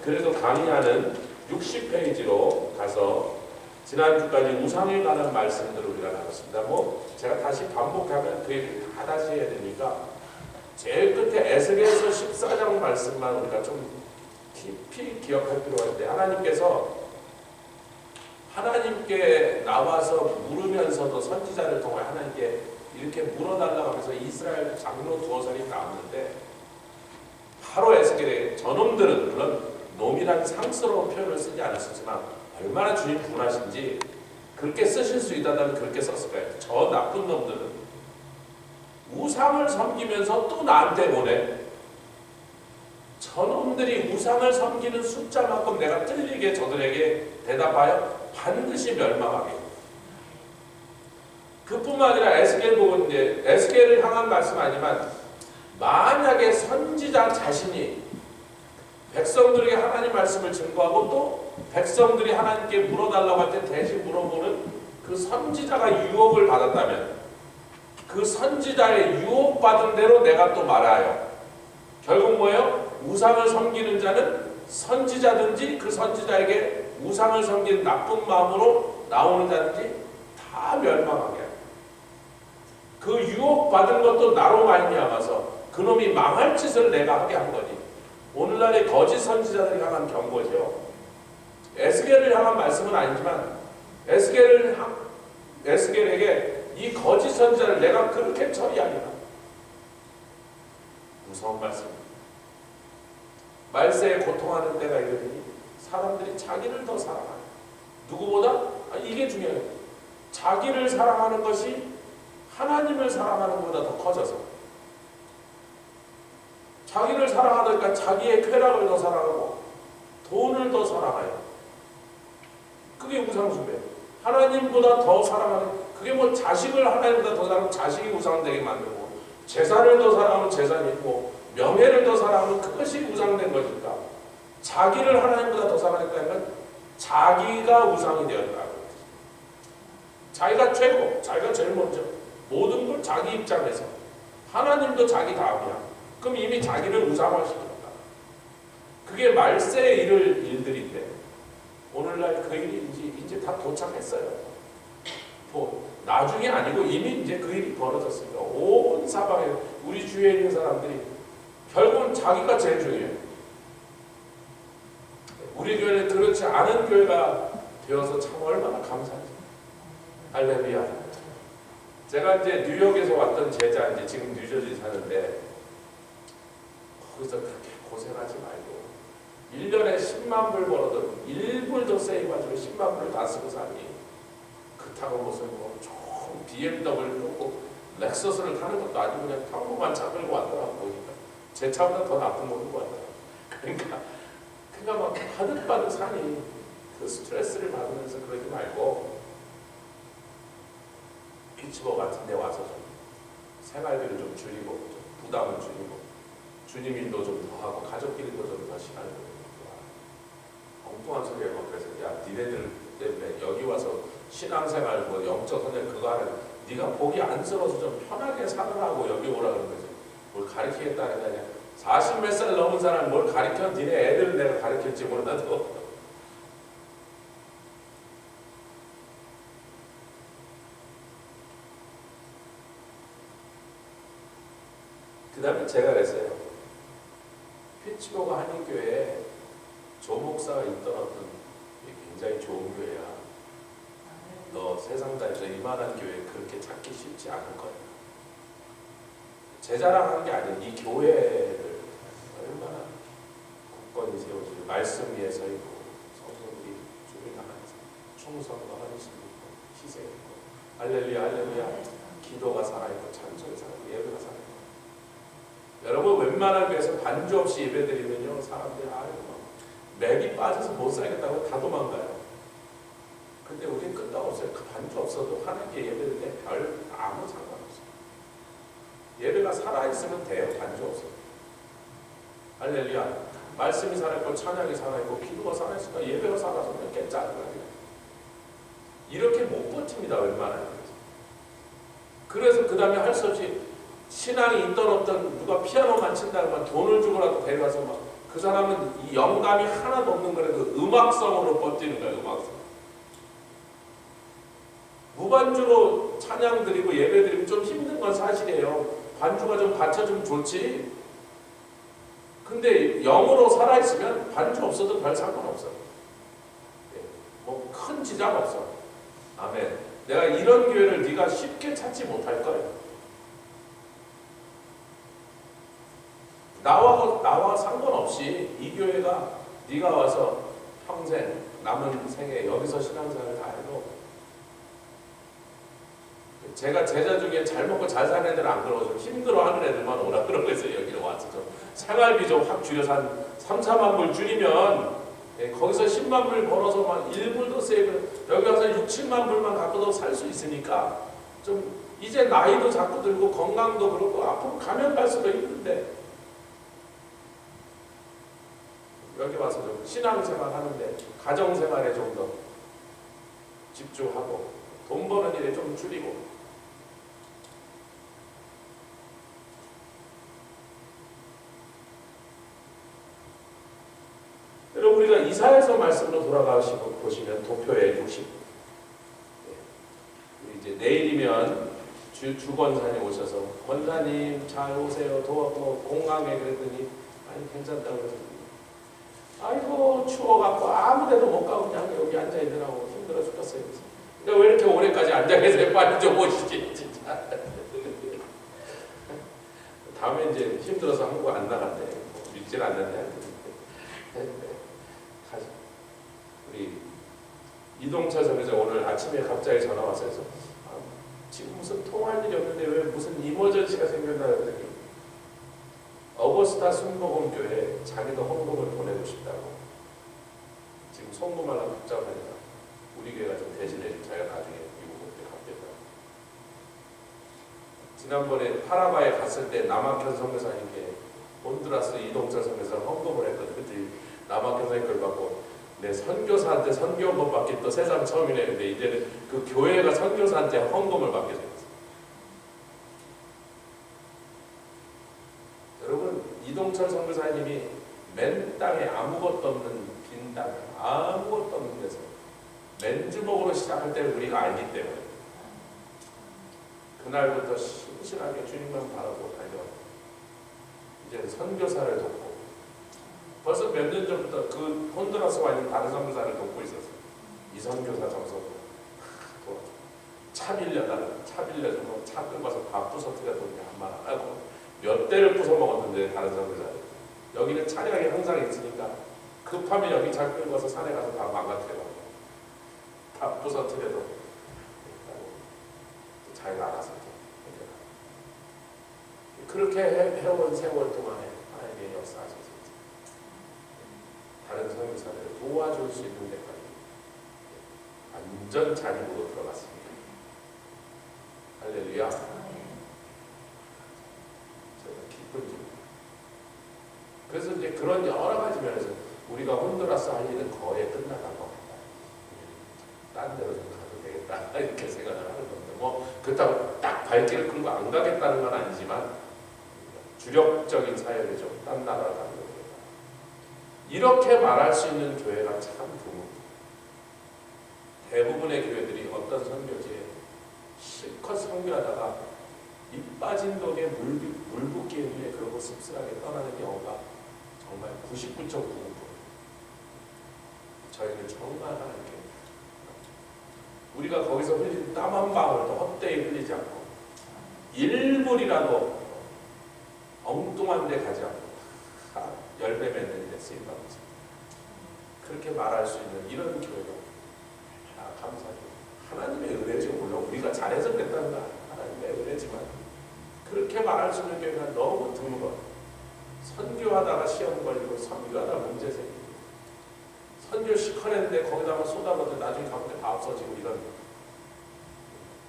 그래도 강의하는 60페이지로 가서 지난주까지 우상에 관한 말씀들을 우리가 나눴습니다. 뭐 제가 다시 반복하면 그 얘기 다 다시 해야 되니까 제일 끝에 에스겔서 14장 말씀만 우리가 좀 깊이 기억할 필요가 있는데, 하나님께 나와서 물으면서도 선지자를 통해 하나님께 이렇게 물어달라고 하면서 이스라엘 장로 두어설이 나오는데, 바로 에스겔의 저놈들은, 물론 놈이란 상스러운 표현을 쓰지 않았지만 얼마나 주님 분하신지 그렇게 쓰실 수 있다면 그렇게 썼을 거예요. 저 나쁜 놈들은 우상을 섬기면서 또 나한테 보내. 저놈들이 우상을 섬기는 숫자만큼 내가 틀리게 저들에게 대답하여 반드시 멸망하게. 그뿐만 아니라 에스겔 보고 이제 에스겔을 향한 말씀 아니지만, 만약에 선지자 자신이 백성들에게 하나님 말씀을 증거하고 또 백성들이 하나님께 물어달라고 할 때 대신 물어보는 그 선지자가 유혹을 받았다면, 그 선지자의 유혹받은 대로 내가 또 말하여, 결국 뭐예요? 우상을 섬기는 자는 선지자든지 그 선지자에게 우상을 섬기는 나쁜 마음으로 나오는 자든지 다 멸망하게 합니다. 그 유혹받은 것도 나로 말미암아서 그놈이 망할 짓을 내가 하게 한 거지. 오늘날의 거짓 선지자들이 향한 경고죠. 에스겔을 향한 말씀은 아니지만 에스겔에게 이 거짓 선지자를 내가 그렇게 처리하리라. 무서운 말씀입니다. 말세에 고통하는 때가 이르니 사람들이 자기를 더 사랑하는, 누구보다? 이게 중요해요. 자기를 사랑하는 것이 하나님을 사랑하는 것보다 더 커져서, 자기를 사랑하니까 자기의 쾌락을 더 사랑하고 돈을 더 사랑해요. 그게 우상숭배. 하나님보다 더 사랑하는, 그게 뭐 자식을 하나님보다 더 사랑하면 자식이 우상되게 만들고, 재산을 더 사랑하면 재산이 있고, 명예를 더 사랑하면 그것이 우상된 것일까? 자기를 하나님보다 더 사랑했다면 자기가 우상이 되었다. 자기가 최고, 자기가 제일 먼저, 모든 걸 자기 입장에서. 하나님도 자기 다음이야. 그럼 이미 자기를 우상화시켰다. 그게 말세에 이를 일들인데, 오늘날 그 일이 이제 다 도착했어요. 뭐 나중에 아니고 이미 이제 그 일이 벌어졌습니다. 온 사방에 우리 주위에 있는 사람들이 결국은 자기가 제일 중요해요. 우리 교회는 그렇지 않은 교회가 되어서 참 얼마나 감사하죠. 할렐루야. 제가 이제 뉴욕에서 왔던 제자, 이제 지금 뉴저지 사는데, 거기서 그렇게 고생하지 말고 1년에 10만 불 벌어도 1불도 세이브가지고 10만 불을 다 쓰고 사니, 그렇다고 무슨 뭐 좋은 BMW를 놓고 렉서스를 타는 것도 아니고 그냥 평범한 차 끌고 왔더라고. 보니까 제 차보다 더 나쁜 거 끌고 왔더라고. 그러니까 막 바득바득 사니 그 스트레스를 받으면서 그러지 말고 피츠버 같은 데 와서 좀 생활비를 좀 줄이고, 좀 부담을 줄이고, 주님 일도 좀 더 하고, 가족끼리도 좀 더 시간을 보내고. 엉뚱한 소리 하고, 그래서 야, 니네들 때문에 여기 와서 신앙생활 뭐 영적 선생 그거 하는, 네가 보기 안쓰러워서 좀 편하게 살으라고 여기 오라 그런 거지. 뭘 가르치겠다는 게 아니야. 40 몇 살 넘은 사람 뭘 가르쳐? 니네 애들은 내가 가르칠지 몰라도. 그 다음에 제가 그랬어요. 피츠버그 한인교회에 조 목사가 있더라도 굉장히 좋은 교회야. 너 세상 다니면서 이만한 교회 그렇게 찾기 쉽지 않을 거야. 제 자랑하는 게 아니에요. 이 교회를 얼마나 굳건히 세워주고, 말씀 위에 서 있고, 성도들이 주님 나가면서 충성도 하는 수 있고, 희생있고, 할렐루야 할렐루야, 기도가 살아있고, 찬송이 살아있고, 예배가 살아있고. 여러분, 웬만한 교회에서 반주 없이 예배드리면요, 사람들이 맥이 빠져서 못 살겠다고 다 도망가요. 근데 우리는 끄떡없어요. 그 반주 없어도 하나님께 예배드릴 때 별 아무 상관없어요. 예배가 살아있으면 돼요. 반주 없어도. 할렐루야. 말씀이 살아있고, 찬양이 살아있고, 기도가 살아있으니까 예배가 살아서 몇 짜증나요. 이렇게 못 버팁니다. 웬만한 교회에서. 그래서 그 다음에 할 수 없이 신앙이 있던 없던 누가 피아노만 친다고 돈을 주고라도 데려와서 막 그 사람은 이 영감이 하나도 없는 거라도 음악성으로 버티는 거예요. 음악성. 무반주로 찬양 드리고 예배 드리면 좀 힘든 건 사실이에요. 반주가 좀 받쳐주면 좋지. 근데 영으로 살아있으면 반주 없어도 별 상관없어요. 뭐 큰 지장 없어. 아멘. 내가 이런 교회를 네가 쉽게 찾지 못할 거예요. 나와 상관없이 이 교회가 네가 와서 평생 남은 생에 여기서 신앙생활을 다 해도, 제가 제자 중에 잘 먹고 잘 사는 애들은 안 그러고 좀 힘들어하는 애들만 오라 그러고 있어요. 여기로 와서 좀 생활비 좀 확 줄여서 한 3, 4만 불 줄이면 거기서 10만 불 벌어서 막 1불도 세이브, 여기 와서 6, 7만 불만 갖고도 살 수 있으니까 좀 이제 나이도 자꾸 들고 건강도 그렇고 앞으로 가면 갈수록 힘든데 여기 와서 좀 신앙생활 하는데 가정생활에 좀 더 집중하고 돈 버는 일에 좀 줄이고, 여러분 우리가 이사야서 말씀으로 돌아가시고 보시면 도표에 60, 이제 내일이면 주 권사님 오셔서 권사님 잘 오세요 더 공강해 그랬더니 아니 괜찮다고 그랬더니 아이고 추워갖고 아무데도 못 가고 그냥 여기 앉아있느라고 힘들어 죽겠어요. 근데 왜 이렇게 오래까지 앉아 계세요? 빨리 좀 오시지 진짜. 다음에 이제 힘들어서 한국 안 나간대. 믿질 않는데. 우리 이동철 선교사 오늘 아침에 갑자기 전화 왔어요. 그래서 지금 무슨 통화할 일이 없는데 왜 무슨 이머전시가 생겼나 그랬더니 어거스타 순복음교회에 자기도 헌금을 보내고 싶다고. 지금 송금하려고 복잡하니까 우리 교회가 좀 대신해 좀 자기가 나중에 미국 올 때 갚겠다고. 지난번에 파라과에 갔을 때 남학현 선교사님께 혼두라스 이동철 선교사 헌금을 했거든요. 그때 남학현 선생님 걸 받고 내 선교사한테 선교 헌금 받기 또 세상 처음이네. 근데 이제는 그 교회가 선교사한테 헌금을 받게 생겼어요. 여러분 이동철 선교사님이 맨 땅에 아무것도 없는 빈 땅에 아무것도 없는 데서 맨주먹으로 시작할 때를 우리가 알기 때문에 그날부터 신실하게 주님만 바라고 달려 이제 선교사를 돕고, 벌써 몇 년 전부터 그 혼두라스 와 있는 다른 선교사를 돕고 있었어요. 이 선교사 정서 차 빌려주고 차 끌고 와서 밥 부서뜨려 돈이 한만 안 하고 몇 대를 부숴 먹었는데 다른 선교사들 여기는 차량이 항상 있으니까 급하면 여기 차 끌고 와서 산에 가서 다 망가뜨려고 밥 부서뜨려도 자기가 알아서 그렇게 해온 세월 동안에 하나님의 역사하셔서 다른 선교사들을 도와줄 수 있는 데까지 완전 자립으로 들어갔습니다. 할렐루야. 제가 기쁜 줄. 그래서 이제 그런 여러 가지 면에서 우리가 혼두라스 할 일은 거의 끝나간 것 같다. 딴 데로 좀 가도 되겠다 이렇게 생각을 하는 건데 뭐 그렇다고 딱 발길을 끌고 안 가겠다는 건 아니지만 주력적인 사역이 좀 딴 나라로 가는 거예요. 이렇게 말할 수 있는 교회가 참 드뭅니다. 대부분의 교회들이 어떤 선교지에 실컷 선교하다가 밑 빠진 독에 물 붓기에 위해 그러고 씁쓸하게 떠나는 경우가 정말 99.99%. 저희는 정말 하나님께 우리가 거기서 흘린 땀 한 방울도 헛되이 흘리지 않고 1불이라도 엉뚱한 데 가지 않고 열매 맺는 데 쓰인다고 했습니다. 그렇게 말할 수 있는 이런 교회가 감사해요. 하나님의 은혜죠. 물론 우리가 잘해서 그랬다는 건 하나님의 은혜지만 그렇게 말할 수 있는 교회가 너무 드물어. 선교하다가 시험 걸리고 선교하다 문제 생기고 선교 시커냈는데 거기다가 쏟아붓고 나중에 가면 다 없어지고 이런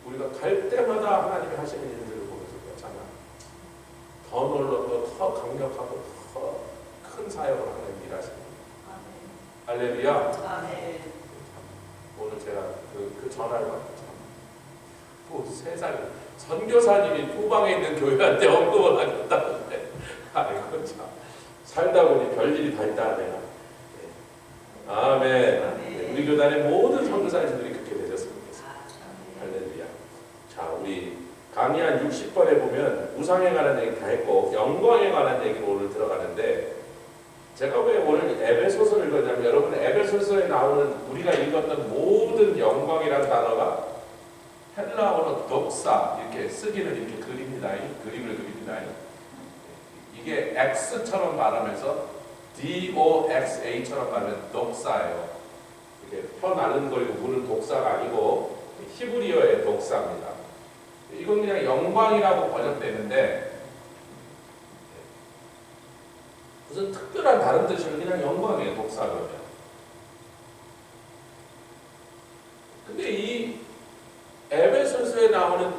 우리가 갈 때마다 하나님이 하시는 일들을 보면서 그렇잖아. 더 놀랍고 더 강력하고 더 큰 사역을 하는 일하시는 할렐루야. 오늘 제가 그 전화를 받고 참 세상에 선교사님이 후방에 있는 교회한테 언급을 하겠다는데 아이고 참 살다 보니 별일이 다 있다 내가. 네. 아멘. 우리 교단의 모든 선교사님들이 그렇게 되셨으면 좋겠습니다. 할렐루야. 자, 우리 강의한 60번에 보면 우상에 관한 얘기 다 했고 영광에 관한 얘기로 오늘 들어가는데, 제가 왜 오늘 에베소서를 읽었냐면, 여러분 에베소서에 나오는 우리가 읽었던 모든 영광이라는 단어가 헬라어로 독사, 이렇게 쓰기는 이렇게 그립니다. 그림을 그립니다. 이게 X처럼 말하면서 DOXA처럼 말하면 독사예요. 이렇게 혀 나는 걸고 부는 독사가 아니고 히브리어의 독사입니다. 이건 그냥 영광이라고 번역되는데 무슨 특별한 다른 뜻이면 그냥 영광이에요. 독사 그러면. 근데 이 에베소서에 나오는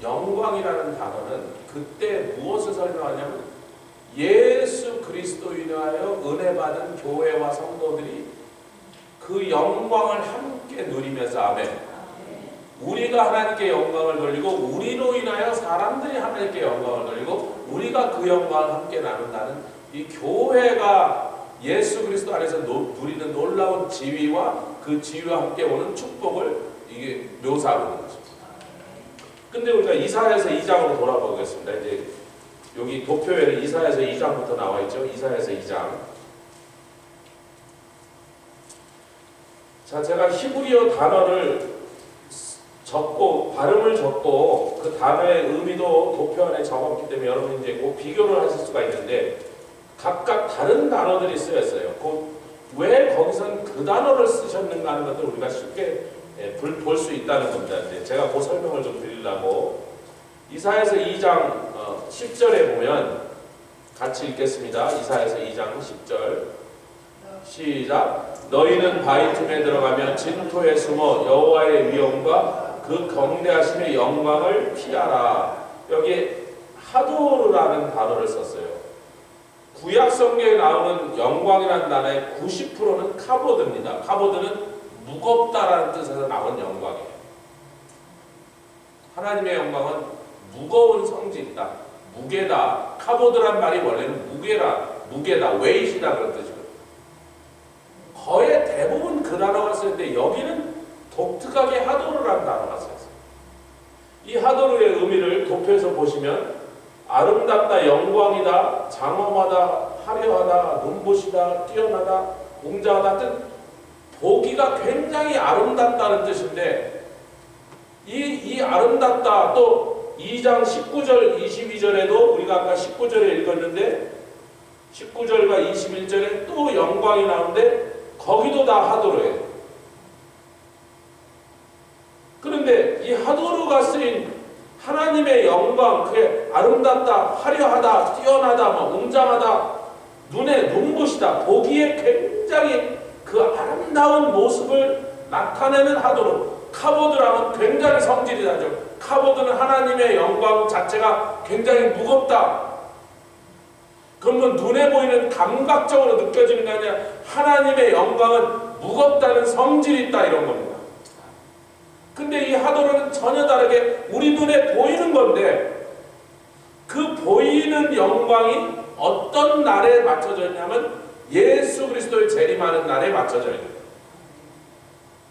영광이라는 단어는 그때 무엇을 설명하냐면, 예수 그리스도로 인하여 은혜 받은 교회와 성도들이 그 영광을 함께 누리면서, 아멘. 우리가 하나님께 영광을 돌리고 우리로 인하여 사람들이 하나님께 영광을 돌리고 우리가 그 영광을 함께 나눈다는 이 교회가 예수 그리스도 안에서 누리는 놀라운 지위와 그 지위와 함께 오는 축복을 이게 묘사하고 있는 것입니다. 근데 우리가 이사야서 2장으로 돌아보겠습니다. 이제 여기 도표에는 이사야서 2장부터 나와 있죠. 이사야서 2장. 자, 제가 히브리어 단어를 적고 발음을 적고 그 단어의 의미도 도표 안에 적었기 때문에 여러분이 이제 꼭 비교를 하실 수가 있는데, 각각 다른 단어들이 쓰였어요. 왜 거기선 그 단어를 쓰셨는가 하는 것들 우리가 쉽게 볼 수 있다는 겁니다. 제가 그 설명을 좀 드리려고, 이사야서 2장 10절에 보면 같이 읽겠습니다. 이사야서 2장 10절 시작. 너희는 바위 틈에 들어가면 진토에 숨어 여호와의 위엄과 그 경대하심의 영광을 피하라. 여기에 하도르라는 단어를 썼어요. 구약 성경에 나오는 영광이라는 단어의 90%는 카보드입니다. 카보드는 무겁다라는 뜻에서 나온 영광이에요. 하나님의 영광은 무거운 성질이다, 무게다. 카보드란 말이 원래는 무게다, 웨이시다 그런 뜻이거든요. 거의 대부분 그 단어가 쓰는데 여기는 독특하게 하도르라는 단어가 쓰였어요. 이 하도르의 의미를 도표에서 보시면 아름답다, 영광이다, 장엄하다, 화려하다, 눈부시다, 뛰어나다, 웅장하다 등 보기가 굉장히 아름답다는 뜻인데, 이 아름답다, 또 2장 19절 22절에도 우리가 아까 19절에 읽었는데 19절과 21절에 또 영광이 나오는데 거기도 다 하도르예요. 그런데 이 하도르가 쓰인 하나님의 영광, 그게 아름답다, 화려하다, 뛰어나다, 웅장하다, 눈에 눈부시다, 보기에 굉장히 그 아름다운 모습을 나타내는 하도르. 카보드랑은 굉장히 성질이 나죠. 카보드는 하나님의 영광 자체가 굉장히 무겁다. 그러면 눈에 보이는 감각적으로 느껴지는 게 아니라 하나님의 영광은 무겁다는 성질이 있다, 이런 겁니다. 근데 이 하도르는 전혀 다르게 우리 눈에 보이는 건데, 그 보이는 영광이 어떤 날에 맞춰져 있냐면 예수 그리스도의 재림하는 날에 맞춰져 있는 거예요.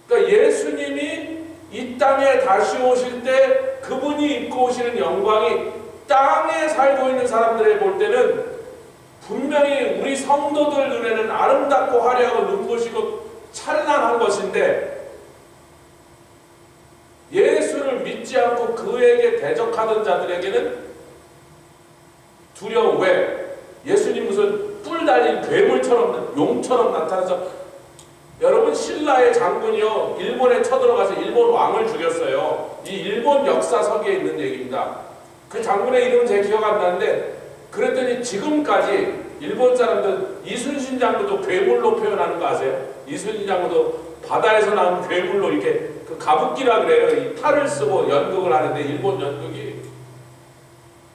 그러니까 예수님이 이 땅에 다시 오실 때 그분이 입고 오시는 영광이 땅에 살고 있는 사람들에 볼 때는 분명히 우리 성도들 눈에는 아름답고 화려하고 눈부시고 찬란한 것인데, 예수를 믿지 않고 그에게 대적하던 자들에게는 두려워. 왜? 예수님 무슨 뿔 달린 괴물처럼, 용처럼 나타나서, 여러분 신라의 장군이요 일본에 쳐들어가서 일본 왕을 죽였어요. 이 일본 역사서기에 있는 얘기입니다. 그 장군의 이름은 제 기억 안 나는데, 그랬더니 지금까지 일본 사람들 이순신 장군도 괴물로 표현하는 거 아세요? 이순신 장군도 바다에서 나온 괴물로 이렇게, 그 가부키라 그래요. 이 탈을 쓰고 연극을 하는데, 일본 연극이.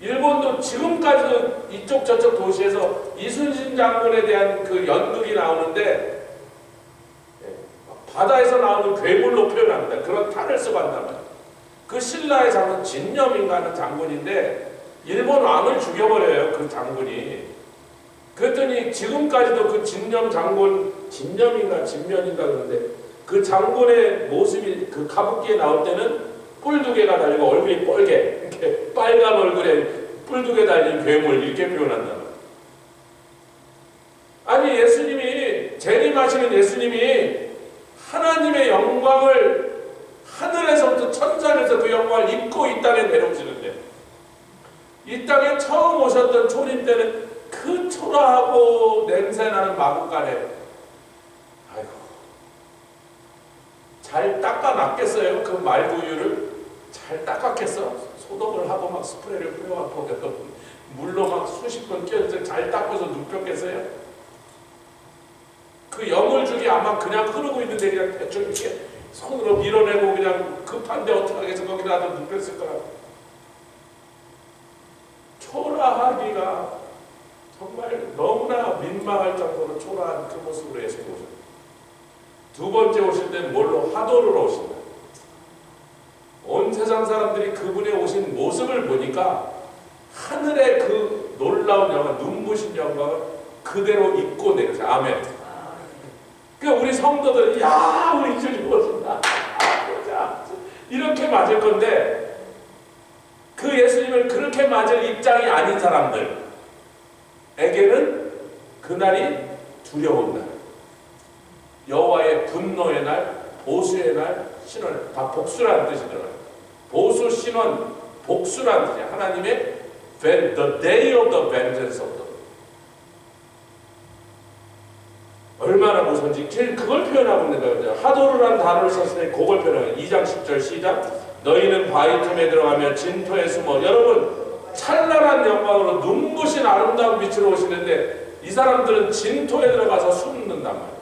일본도 지금까지도 이쪽 저쪽 도시에서 이순신 장군에 대한 그 연극이 나오는데 바다에서 나오는 괴물로 표현합니다. 그런 탈을 쓰고 한단 말이에요. 그 신라의 장군 진념인가 하는 장군인데 일본 왕을 죽여버려요. 그 장군이. 그랬더니 지금까지도 그 진념 장군, 진념인가 진면인가 그러는데 그 장군의 모습이 그 가부키에 나올 때는 뿔 두 개가 달리고 얼굴이 뻘게 이렇게 빨간 얼굴에 뿔 두 개 달린 괴물 이렇게 표현한다. 아니 예수님이 재림하시는 예수님이 하나님의 영광을 하늘에서부터 천상에서 그 영광을 입고 이 땅에 내려오시는데 이 땅에 처음 오셨던 초림 때는 그 초라하고 냄새나는 마구간에 아이고 잘 닦아놨겠어요? 그 말구유를 잘 닦았겠어? 소독을 하고 막 스프레이를 뿌려갖고 물로 막 수십 번 껴서 잘 닦아서 눕혔겠어요? 그 여물죽이 아마 그냥 흐르고 있는데 그냥 대충 이렇게 손으로 밀어내고 그냥 급한데 어떻게 해서 거기다 눕혔을 거라. 초라하기가 정말 너무나 민망할 정도로 초라한 그 모습으로 예수님 오셨다. 두 번째 오실 때는 뭘로? 화도로 오신다. 온 세상 사람들이 그분의 오신 모습을 보니까 하늘의 그 놀라운 영광, 눈부신 영광을 그대로 입고 내려오세요. 아멘. 그러니까 우리 성도들은 야 우리 주님 오신다 이렇게 맞을 건데 그 예수님을 그렇게 맞을 입장이 아닌 사람들에게는 그날이 두려운 날, 여호와의 분노의 날, 보수의 날, 신원, 다 복수라는 뜻이 들어가요. 보수, 신원, 복수라는 뜻이에요. 하나님의 the day of the vengeance of the 얼마나 무서운지 그걸 표현하고 있는 거예요. 하도르라는 단어를 썼을 때 그걸 표현해요. 2장 10절 시작. 너희는 바위 틈에 들어가며 진토에 숨어. 여러분 찬란한 영광으로 눈부신 아름다운 빛으로 오시는데 이 사람들은 진토에 들어가서 숨는단 말이에요.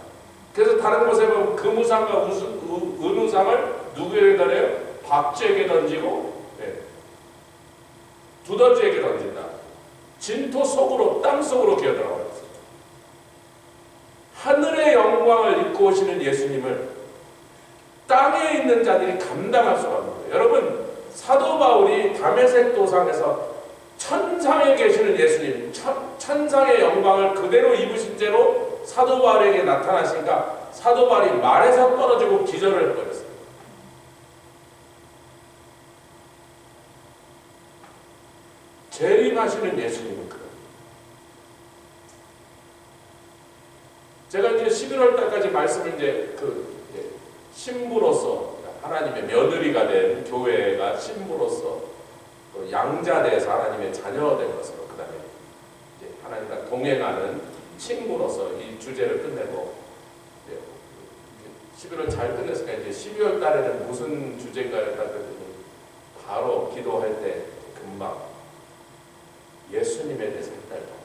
그래서 다른 곳에 보면 금우상과 은우상을 누구에게 던져요? 박쥐에게 던지고 두더지에게 던진다. 진토 속으로 땅 속으로 기어들어가요. 하늘의 영광을 입고 오시는 예수님을 땅에 있는 자들이 감당할 수가 없는 거예요. 여러분 사도 바울이 다메섹 도상에서 천상에 계시는 예수님, 천상의 영광을 그대로 입으신 채로 사도 바울에게 나타나시니까 사도 바울이 말에서 떨어지고 기절을 해버렸어요. 재림하시는 예수님은 그래요. 제가 이제 11월 달까지 말씀을 이제 신부로서 하나님의 며느리가 된 교회가 신부로서 양자돼서 하나님의 자녀된 것으로 그 다음에 이제 하나님과 동행하는 친구로서 이 주제를 끝내고 11월 잘 끝냈으니까 이제 12월 달에는 무슨 주제인가를 그랬더니 바로 기도할 때 금방 예수님에 대해서 한 달 동안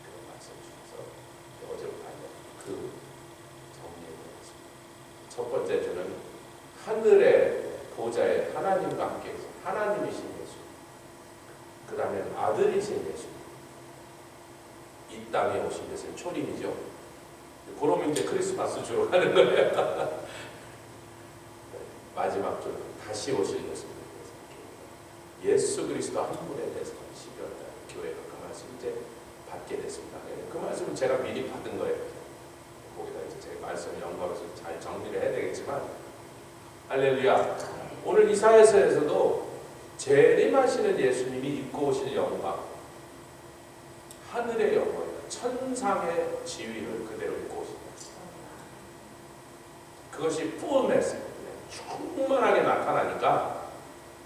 그런 말씀 주셔서 어제부터 그 정리해보겠습니다. 첫 번째 주는 하늘의 보좌에 하나님과 함께 계신 하나님이신 예수, 그 다음에 아들이신 예수, 이 땅에 오신 예수는 초림이죠. 그러면 이제 크리스마스 주로 하는 거예요. 마지막 주는 다시 오실 예수님에 대해서 예수 그리스도 한 분에 대해서 12월달 교회가 그 말씀 이제 받게 됐습니다. 그 말씀은 제가 미리 받은 거예요. 거기다 이제 제 말씀 연구하면서 잘 정리를 해야 되겠지만, 할렐루야. 오늘 이사야서에서도 재림하시는 예수님이 입고 오실 영광, 하늘의 영광, 천상의 지위를 그대로 입고 오십니다. 그것이 fullness, 충만하게 나타나니까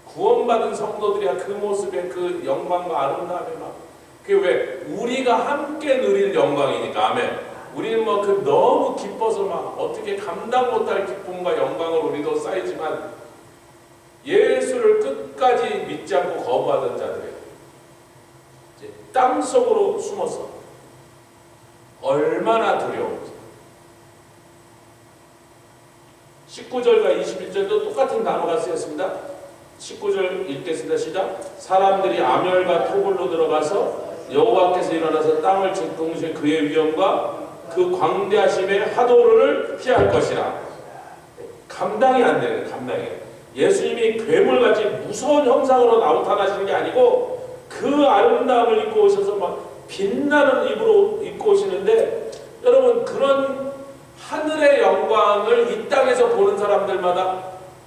구원받은 성도들이야 그 모습에 그 영광과 아름다움에 막, 그게 왜 우리가 함께 누릴 영광이니까. 아멘. 우리는 뭐 그 너무 기뻐서 막 어떻게 감당 못할 기쁨과 영광을 우리도 쌓이지만, 예수를 끝까지 믿지 않고 거부하던 자들이 이제 땅 속으로 숨어서 얼마나 두려운지. 19절과 21절도 똑같은 단어가 쓰였습니다. 19절 읽겠습니다. 시작. 사람들이 암열과 토굴로 들어가서 여호와께서 일어나서 땅을 동시에 그의 위엄과 그 광대하심의 하도를 피할 것이라. 감당이 안 되는, 감당이. 예수님이 괴물같이 무서운 형상으로 나타나시는 게 아니고 그 아름다움을 입고 오셔서 막 빛나는 입으로 입고 오시는데, 여러분 그런 하늘의 영광을 이 땅에서 보는 사람들마다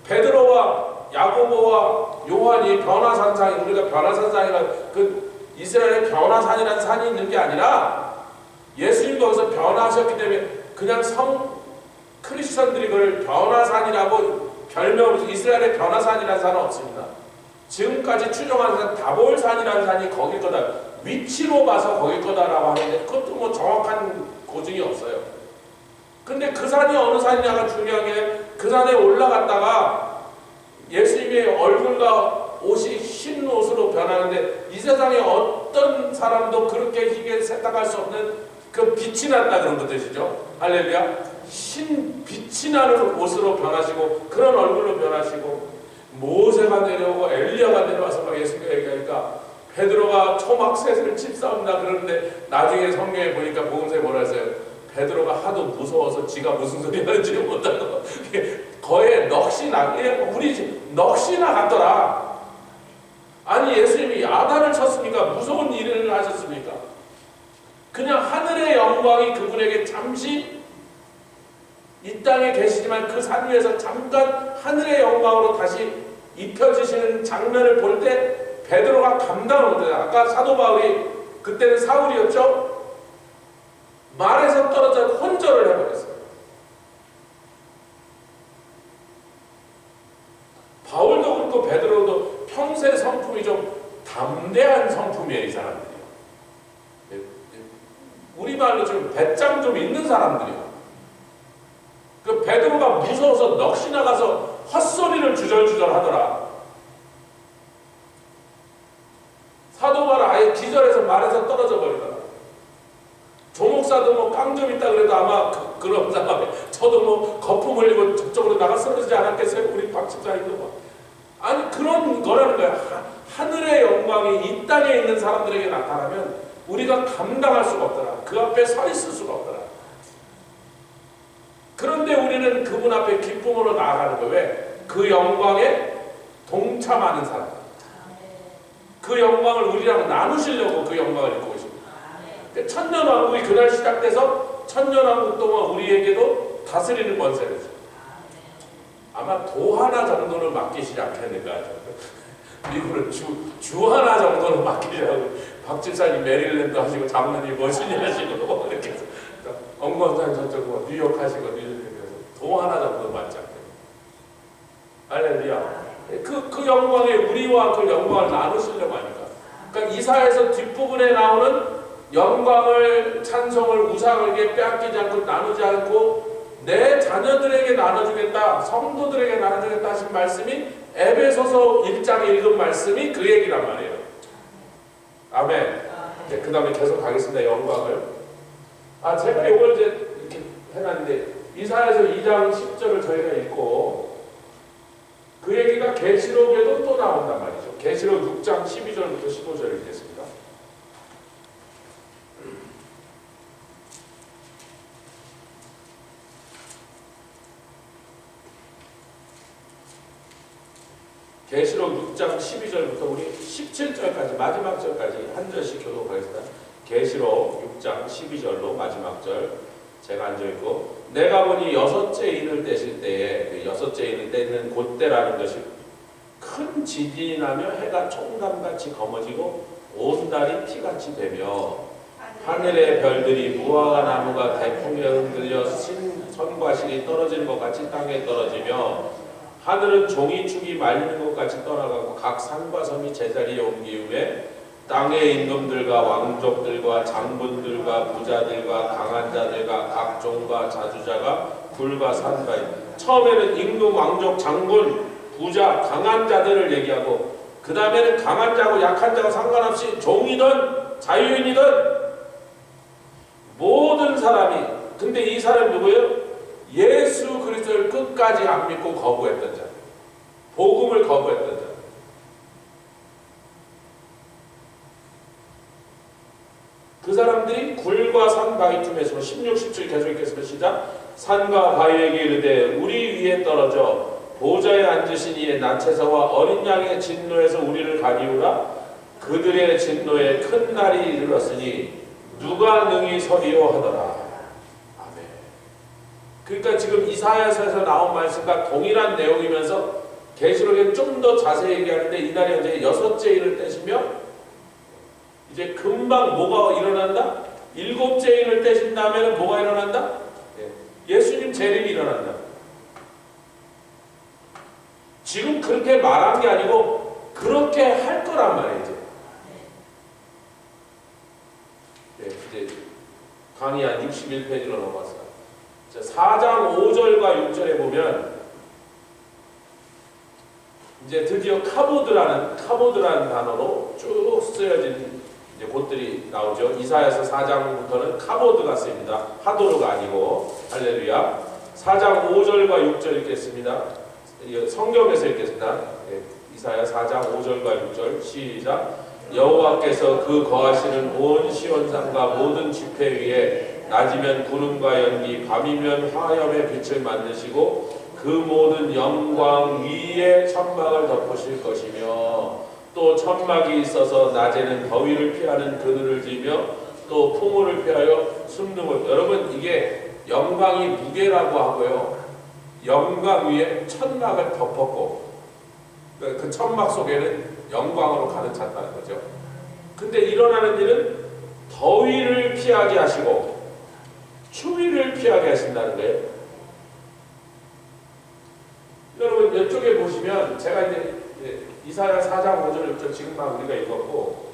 베드로와 야고보와 요한이 변화산상이, 우리가 변화산상이라 그 이스라엘의 변화산이라는 산이 있는 게 아니라 예수님도 거기서 변화하셨기 때문에 그냥 크리스천들이 그걸 변화산이라고 별명으로, 이스라엘의 변화산이라는 산은 없습니다. 지금까지 추정하는 산 다볼산이라는 산이 거길 거다, 위치로 봐서 거길 거다라고 하는데 그것도 뭐 정확한 고증이 없어요. 근데 그 산이 어느 산이냐가 중요한 게, 그 산에 올라갔다가 예수님의 얼굴과 옷이 흰 옷으로 변하는데, 이 세상에 어떤 사람도 그렇게 희게 세탁할 수 없는 그 빛이 난다, 그런 것 뜻이죠. 할렐루야. 흰 빛이 나는 옷으로 변하시고 그런 얼굴로 변하시고, 모세가 내려오고 엘리야가 내려와서 막 예수님과 얘기하니까 베드로가 초막셋을 칩싸움다 그러는데, 나중에 성경에 보니까 복음서에 뭐라 했어요? 베드로가 하도 무서워서 지가 무슨 소리 하는지 못하고 거의 넋이나, 우리 넋이나 같더라. 아니 예수님이 야단을 쳤습니까? 무서운 일을 하셨습니까? 그냥 하늘의 영광이 그분에게 잠시 이 땅에 계시지만 그 산 위에서 잠깐 하늘의 영광으로 다시 입혀지시는 장면을 볼 때 베드로가 감당을 못해요. 아까 사도 바울이, 그때는 사울이었죠? 말에서 떨어져 혼절을 해버렸어요. 바울도 그렇고 베드로도 평소의 성품이 좀 담대한 성품이에요, 이 사람들이요. 우리말로 좀 배짱 좀 있는 사람들이요. 그 베드로가 무서워서 넋이 나가서 헛소리를 주절주절 하더라. 사도 바울 아예 기절해서 말에서 떨어져 버리더라. 조목사도 뭐 깡 좀 있다 그래도 아마 그런 상황에 저도 뭐 거품 흘리고 저쪽으로 나가 쓰러지지 않았겠어요? 우리 박 집사님도 뭐. 아니 그런 거라는 거야. 하늘의 영광이 이 땅에 있는 사람들에게 나타나면 우리가 감당할 수가 없더라. 그 앞에 서 있을 수가 없더라. 그런데 우리는 그분 앞에 기쁨으로 나아가는 거예요. 왜? 그 영광에 동참하는 사람. 그 영광을 우리랑 나누시려고 그 영광을 입고 계십니다. 천년왕국이 그날 시작돼서 천년왕국 동안 우리에게도 다스리는 권세를 줍니다. 아마 도 하나 정도는 맡기시지 않겠는가. 미국은 주 하나 정도는 맡기려고 박 집사님 메릴랜드 하시고 장로님 워시니 하시고 뭐 이렇게 해서 엉건산 저쪽 뭐 뉴욕 하시고 뉴욕에서 도 하나 정도 맡지 않겠는가. 할렐루야. 그 영광에 우리와 그 영광을 나누시려고 하니까. 그러니까 이사야에서 뒷부분에 나오는 영광을, 찬송을, 우상에게 빼앗기지 않고 나누지 않고 내 자녀들에게 나눠주겠다, 성도들에게 나눠주겠다 하신 말씀이 에베소서 1장에 읽은 말씀이 그 얘기란 말이에요. 아멘. 이제 그 다음에 계속 가겠습니다. 영광을. 제가 이걸 이제 이렇게 해놨는데 이사야에서 2장 10절을 저희가 읽고 그 얘기가 계시록에도 또 나온단 말이죠. 계시록 6장 12절부터 15절을 읽겠습니다. 계시록 6장 12절부터 우리 17절까지 마지막 절까지 한 절씩 교독하겠습니다. 계시록 6장 12절로 마지막 절 제가 앉아있고, 내가 보니 여섯째 인을 떼실 때에, 그 여섯째 인을 떼는 그때라는 것이 큰 지진이 나며 해가 총감같이 검어지고 온 달이 피같이 되며 하늘의 별들이 무화과 나무가 태풍에 흔들려 선과 실이 떨어지는 것 같이 땅에 떨어지며 하늘은 종이축이 말리는 것 같이 떠나가고 각 산과 섬이 제자리에 옮기우에 땅의 임금들과 왕족들과 장군들과 부자들과 강한 자들과 각종과 자주자가 굴과 산과, 처음에는 임금, 왕족, 장군, 부자, 강한 자들을 얘기하고 그 다음에는 강한 자고 약한 자고 상관없이 종이든 자유인이든 모든 사람이, 근데 이 사람이 누구예요? 예수 그리스도를 끝까지 안 믿고 거부했던 자, 복음을 거부했던 자. 그 사람들이 굴과 산 바위 틈에서 16, 17 계속 읽겠습니다. 시작. 산과 바위에게 이르되 우리 위에 떨어져 보좌에 앉으신 이의 나체서와 어린 양의 진노에서 우리를 가리우라. 그들의 진노에 큰 날이 이르렀으니 누가 능히 서리요 하더라. 아멘. 그러니까 지금 이사야서에서 나온 말씀과 동일한 내용이면서 계시록에 좀 더 자세히 얘기하는데 이 날이 이제 6째 일을 떼시며 이제 금방 뭐가 일어난다? 7째 일을 떼신 다음에는 뭐가 일어난다? 예수님 재림이 일어난다. 지금 그렇게 말한 게 아니고 그렇게 할 거란 말이죠. 이제 강의 한 61페이지로 넘어왔어요. 4장 5절과 6절에 보면 이제 드디어 카보드라는 단어로 쭉 쓰여진 이제 곳들이 나오죠. 이사야서 4장부터는 카보드가 쓰입니다. 하도르가 아니고. 할렐루야. 4장 5절과 6절 읽겠습니다. 성경에서 읽겠습니다. 이사야 4장 5절과 6절 시작. 여호와께서 그 거하시는 온 시온산과 모든 지폐 위에 낮이면 구름과 연기 밤이면 화염의 빛을 만드시고 그 모든 영광 위에 천막을 덮으실 것이며 또 천막이 있어서 낮에는 더위를 피하는 그늘을 지며 또 풍우를 피하여 숨는 여러분 이게 영광이 무게라고 하고요. 영광 위에 천막을 덮었고 그 천막 속에는 영광으로 가득 찼다는 거죠. 근데 일어나는 일은 더위를 피하게 하시고 추위를 피하게 하신다는 거예요. 여러분 이쪽에 보시면 제가 이제 이사야 4장 5절 6절 지금만 우리가 읽었고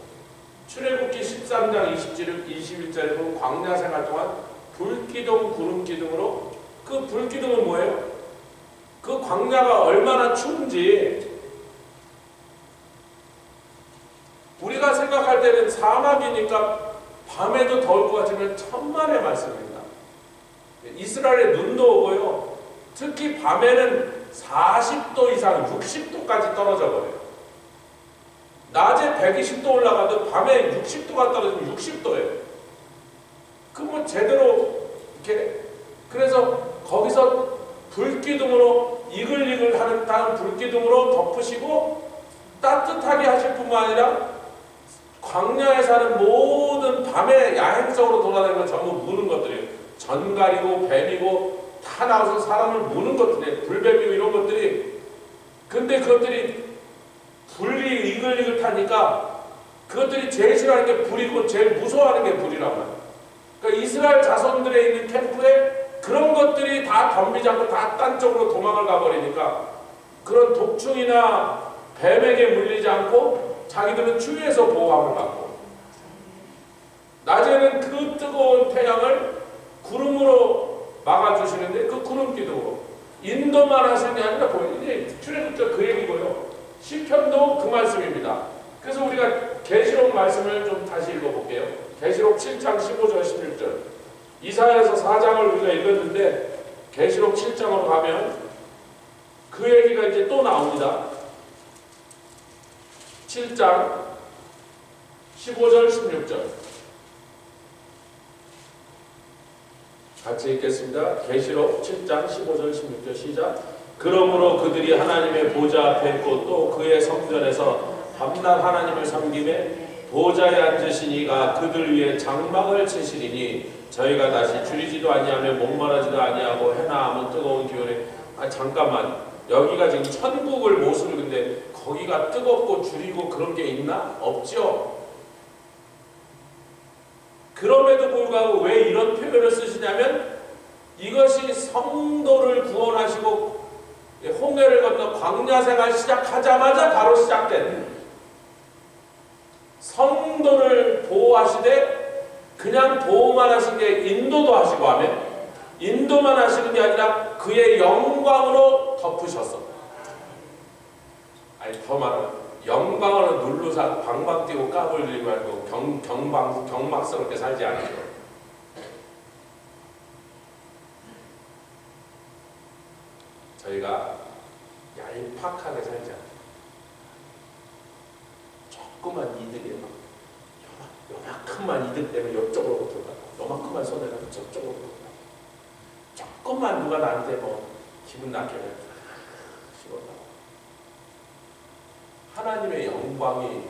출애굽기 13장 21절에 보면 광야 생활 동안 불기둥 구름기둥으로 그 불기둥은 뭐예요? 그 광야가 얼마나 추운지 우리가 생각할 때는 사막이니까 밤에도 더울 것 같으면 천만의 말씀입니다. 이스라엘에 눈도 오고요. 특히 밤에는 40도 이상 60도까지 떨어져 버려요. 낮에 120도 올라가도 밤에 60도가 떨어지면 60도예요. 그 뭐 제대로 이렇게 그래서 거기서 불기둥으로 이글이글 하는 다음 불기둥으로 덮으시고 따뜻하게 하실 뿐만 아니라 광야에 사는 모든 밤에 야행성으로 돌아다니는 전부 무는 것들이에요. 전갈이고 뱀이고 다 나와서 사람을 무는 것들이에요. 불뱀이고 이런 것들이. 근데 그것들이 불이 이글이글 타니까 그것들이 제일 싫어하는 게 불이고 제일 무서워하는 게 불이란 말이에요. 그러니까 이스라엘 자손들에 있는 캠프에 그런 것들이 다 덤비지 않고 다 딴 쪽으로 도망을 가버리니까 그런 독충이나 뱀에게 물리지 않고 자기들은 추위에서 보호함을 받고 낮에는 그 뜨거운 태양을 구름으로 막아주시는데 그 구름 기둥으로 인도만 하시는 게 아니라 이제 출애굽자 그 얘기고요. 시편도 그 말씀입니다. 그래서 우리가 계시록 말씀을 좀 다시 읽어볼게요. 계시록 7장 15절 16절 이사야에서 4장을 우리가 읽었는데 계시록 7장으로 가면 그 얘기가 이제 또 나옵니다. 7장 15절 16절 같이 읽겠습니다. 계시록 7장 15절 16절 시작. 그러므로 그들이 하나님의 보좌 앞에 있고 또 그의 성전에서 밤낮 하나님을 섬기매 보좌에 앉으신 이가 그들 위에 장막을 치시리니 저희가 다시 줄이지도 아니하며 목마르지도 아니하고 해나 아무 뜨거운 기운에 잠깐만 여기가 지금 천국을 모습을 근데 거기가 뜨겁고 줄이고 그런 게 있나? 없죠. 그럼에도 불구하고 왜 이런 표현을 쓰시냐면 이것이 성도를 구원하시고 홍해를 건너 광야 생활 시작하자마자 바로 시작된 성도를 보호하시되 그냥 보호만 하신 게 인도도 하시고 하면 인도만 하시는 게 아니라 그의 영광으로 덮으셨어. 아니 더 말하면 영광으로 눌러서 방방 뛰고 까불지 말고 경막스럽게 살지 않으시고 저희가 얄팍하게 살지 않아요. 조그만 이득에 막 요만큼만 이득 때문에 옆쪽으로 들어가고 요만큼만 손해라도 저쪽으로 들어가고 조금만 누가 나한테 뭐 기분 나게 하면 하나님의 영광이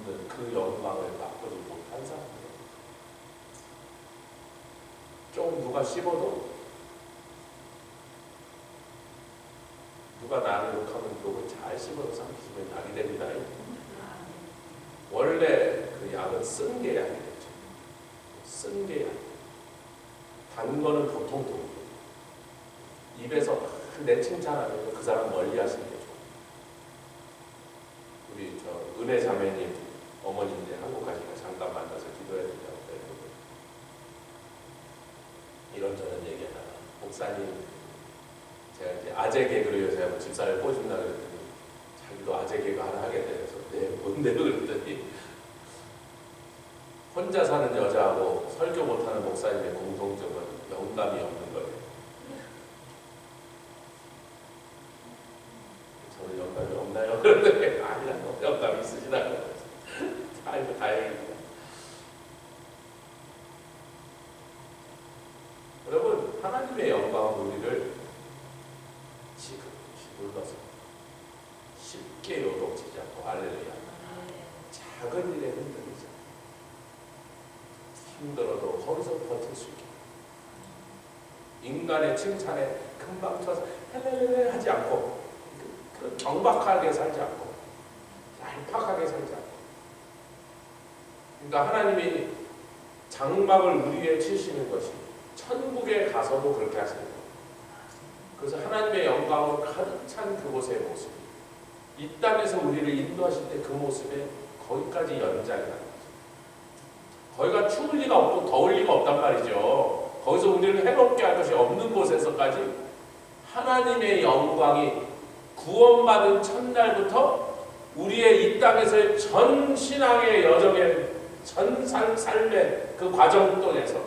없는 그 영광을 맛보지 못한 사람이에요. 좀 누가 씹어도, 누가 나를 욕하면 욕을 잘 씹어서 삼키시면 약이 됩니다. 원래 그 약은 쓴 게 약이 되죠. 쓴 게 약. 단 거는 보통 도움이. 입에서 내 칭찬하면 그 사람 멀리 하시는 게 좋아요. 우리 저 은혜 자매님 어머니인데 한국 가시니까 잠깐 만나서 기도해야 된다고 그랬는데, 이런저런 얘기하다가 목사님, 제가 이제 아재 개그로 요새 한번 집사를 꽂은다 그랬더니 자기도 아재 개그 하나 하게 돼서 네 뭔데 그랬더니 혼자 사는 여자하고 설교 못하는 목사님의 공통점은 영감이 없는 거예요. 저는 영감이 없나요? 그런데 아니라고, 영감이 있으시다고. 아이고 다행입니다. 여러분, 하나님의 영광은 우리를 지그시 눌러서 쉽게 요동치지 않고, 할렐루야, 작은 일에 흔들리지 않고 힘들어도 거기서 버틸 수 있게, 인간의 칭찬에 금방 쳐서 헬렐렐 하지 않고, 그 경박하게 살지 않고, 얄팍하게 살지 않고. 그러니까 하나님이 장막을 우리에 치시는 것이 천국에 가서도 그렇게 하시는 거예요. 그래서 하나님의 영광으로 가득 찬 그곳의 모습, 이 땅에서 우리를 인도하실 때 그 모습에 거기까지 연장이라는 거죠. 거기가 추울 리가 없고 더울 리가 없단 말이죠. 거기서 우리를 해롭게 할 것이 없는 곳에서까지 하나님의 영광이 구원받은 첫날부터 우리의 이 땅에서의 전 신앙의 여정의 전 삶의 그 과정 동에서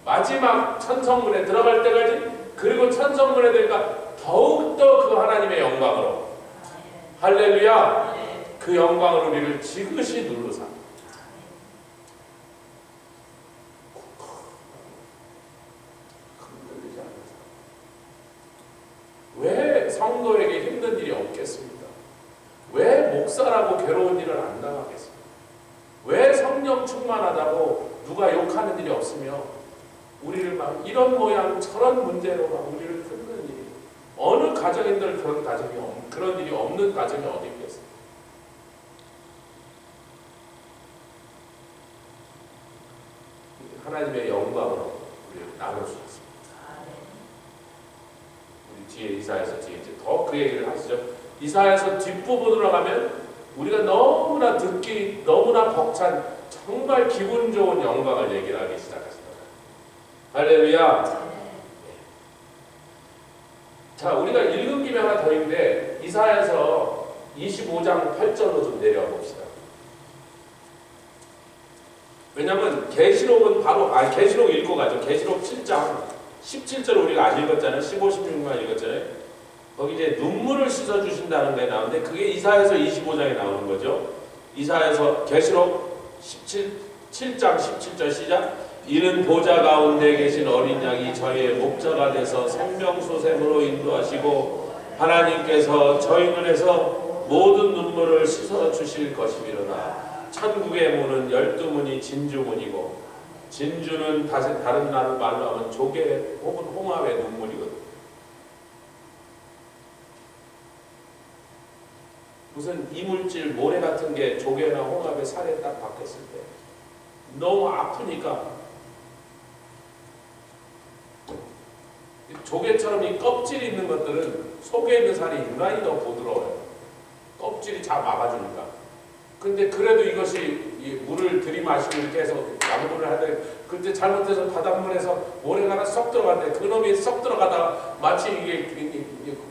마지막 천성문에 들어갈 때까지, 그리고 천성문에 되니까 더욱더 그 하나님의 영광으로, 할렐루야, 그 영광으로 우리를 지그시 누르사 흔들리지 않으사. 왜 성도에게 힘든 일이 없겠습니까? 왜 목사라고 괴로운 일을 안 당하겠습니까? 왜 성령 충만하다고 누가 욕하는 일이 없으며 우리를 막 이런 모양 저런 문제로 막 우리를 뜯는 일이, 어느 가정인들 그런 일이 없는 가정이 어디 있겠어요? 하나님의 영광으로 우리를 나눠주셨습니다. 우리 뒤에 이사야서 뒤에 이제 더 그 얘기를 하시죠. 이사야서 뒷부분으로 가면 우리가 너무나 듣기 너무나 벅찬 정말 기분 좋은 영광을 얘기를 하기 시작하십니다. 할렐루야. 자, 우리가 읽은 김에 하나 더 있는데 이사야서 25장 8절로 좀 내려와 봅시다. 왜냐면 계시록은 바로 계시록 읽고 가죠. 계시록 7장 17절 우리가 안 읽었잖아요. 15, 16만 읽었잖아요. 거기 이제 눈물을 씻어주신다는 게 나오는데 그게 이사야서 25장에 나오는 거죠. 이사야서 계시록 7장 17절 시작. 이는 보좌 가운데 계신 어린 양이 저희의 목자가 돼서 생명소생으로 인도하시고 하나님께서 저희 눈에서 모든 눈물을 씻어주실 것이미로다. 천국의 문은 12문이 진주문이고, 진주는 다른 말로 하면 조개 혹은 홍합의 눈물이거든. 무슨 이물질, 모래 같은 게 조개나 홍합의 살에 딱 박혔을 때 너무 아프니까, 조개처럼 이 껍질이 있는 것들은 속에 있는 살이 유난히 더 부드러워요. 껍질이 잘 막아주니까. 근데 그래도 이것이 이 물을 들이마시고 이렇게 해서 양분을 하되, 그때 잘못해서 바닷물에서 모래가 하나 썩 들어갔는데 그놈이 썩 들어가다가 마치 이게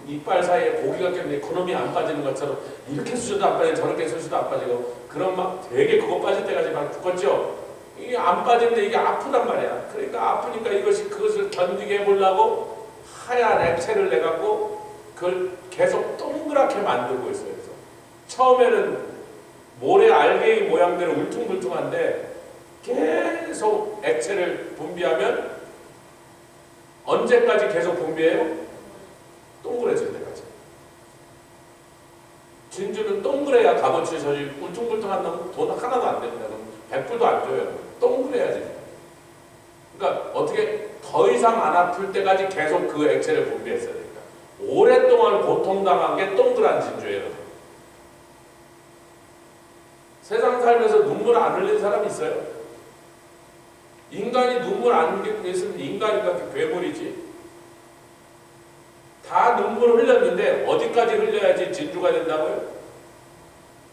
이빨 사이에 고기가 꼈는데 그놈이 안 빠지는 것처럼 이렇게 쑤셔도 안 빠지고 저렇게 쑤셔도 안 빠지고, 그럼 막 되게 그거 빠질 때까지 막 죽었죠. 이게 안 빠지는데 이게 아프단 말이야. 그러니까 아프니까 이것이 그것을 견디게 해보려고 하얀 액체를 내갖고 그걸 계속 동그랗게 만들고 있어요. 그래서 처음에는 모래 알갱이 모양대로 울퉁불퉁한데 계속 액체를 분비하면 언제까지 계속 분비해요? 동그래질 때까지. 진주는 동그래야 값어치 저지 울퉁불퉁한 놈은 돈 하나도 안 됩니다. 100불도 안 줘요. 동그래야지. 그러니까 어떻게 더 이상 안 아플 때까지 계속 그 액체를 분비했어야 됩니다. 오랫동안 고통당한 게 동그란 진주예요. 세상 살면서 눈물 안 흘린 사람 있어요? 인간이 눈물 안 흘리는 인간인가 괴물이지. 다 눈물을 흘렸는데 어디까지 흘려야지 진주가 된다고요?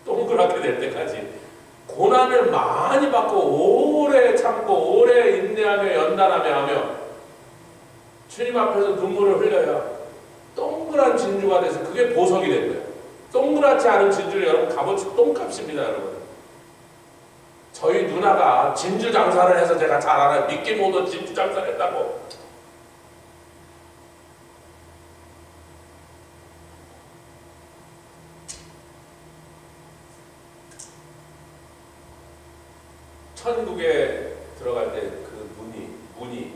동그랗게 될 때까지. 고난을 많이 받고 오래 참고 오래 인내하며 연단하며 하며 주님 앞에서 눈물을 흘려야 동그란 진주가 돼서 그게 보석이 된 거예요. 동그랗지 않은 진주를 여러분 값어치 똥값입니다. 여러분. 저희 누나가 진주 장사를 해서 제가 잘 알아요. 믿기 못한 진주 장사를 했다고. 천국에 들어갈 때 그 문이